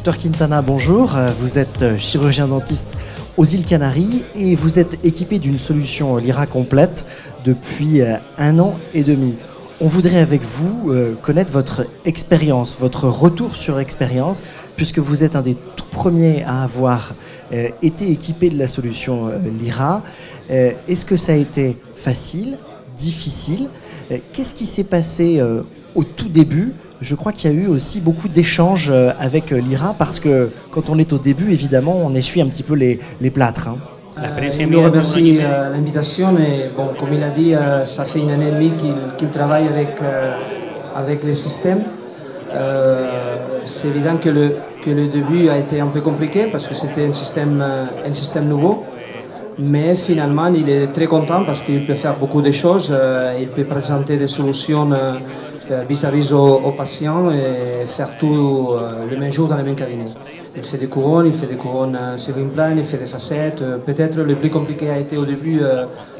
Docteur Quintana, bonjour. Vous êtes chirurgien dentiste aux îles Canaries et vous êtes équipé d'une solution Lyra complète depuis 1 an et demi. On voudrait avec vous connaître votre expérience, votre retour sur expérience, puisque vous êtes un des tout premiers à avoir été équipé de la solution Lyra. Est-ce que ça a été facile, difficile? Qu'est-ce qui s'est passé au tout début? Je crois qu'il y a eu aussi beaucoup d'échanges avec Lyra, parce que quand on est au début, évidemment, on essuie un petit peu les plâtres. Hein. Il nous remercie l'invitation et bon, comme il a dit, ça fait 1 an et demi qu'il travaille avec le système. C'est évident que le début a été un peu compliqué parce que c'était un système nouveau. Mais finalement, il est très content parce qu'il peut faire beaucoup de choses. Il peut présenter des solutions vis-à-vis aux patients et faire tout le même jour dans le même cabinet. Il fait des couronnes sur implant, il fait des facettes. Peut-être le plus compliqué a été au début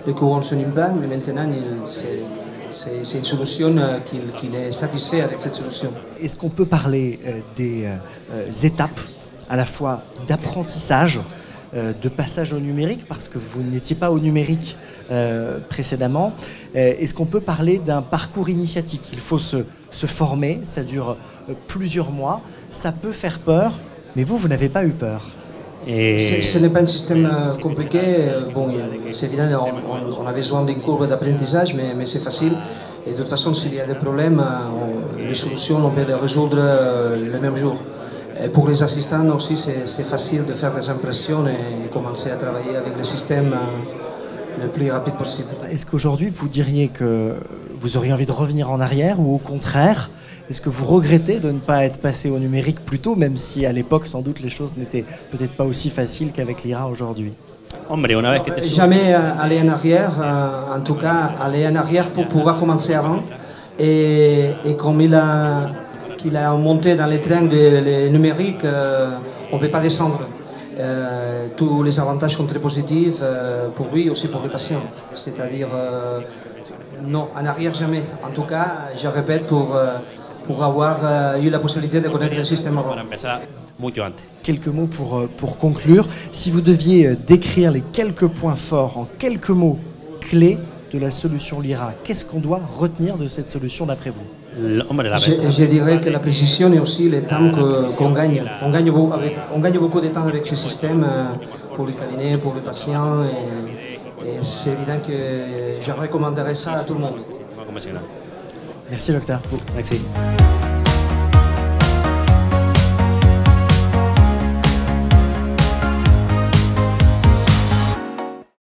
les couronnes sur implant, mais maintenant c'est une solution qu'il est satisfait avec cette solution. Est-ce qu'on peut parler des étapes à la fois d'apprentissage, de passage au numérique, parce que vous n'étiez pas au numérique précédemment. Est-ce qu'on peut parler d'un parcours initiatique? Il faut se former, ça dure plusieurs mois, ça peut faire peur, mais vous n'avez pas eu peur. Ce n'est pas un système compliqué. Bon, c'est évident, on a besoin d'une courbe d'apprentissage, mais c'est facile. Et de toute façon, s'il y a des problèmes, les solutions, on peut les résoudre le même jour. Et pour les assistants aussi, c'est facile de faire des impressions et commencer à travailler avec le système le plus rapide possible. Est-ce qu'aujourd'hui, vous diriez que vous auriez envie de revenir en arrière ou au contraire, est-ce que vous regrettez de ne pas être passé au numérique plus tôt, même si à l'époque, sans doute, les choses n'étaient peut-être pas aussi faciles qu'avec Lyra aujourd'hui? Jamais aller en arrière, en tout cas aller en arrière pour pouvoir commencer avant. Et comme qu'il a monté dans les trains numériques, on ne peut pas descendre. Tous les avantages sont très positifs pour lui et aussi pour les patients. C'est-à-dire, non, en arrière jamais. En tout cas, je répète, pour avoir eu la possibilité de connaître le système avant. Quelques mots pour conclure. Si vous deviez décrire les quelques points forts en quelques mots clés de la solution Lyra, qu'est-ce qu'on doit retenir de cette solution d'après vous? Je dirais que la précision et aussi le temps qu'on gagne. On gagne beaucoup de temps avec ce système pour les cabinets, pour les patients. Et c'est évident que je recommanderais ça à tout le monde. Merci docteur. Merci.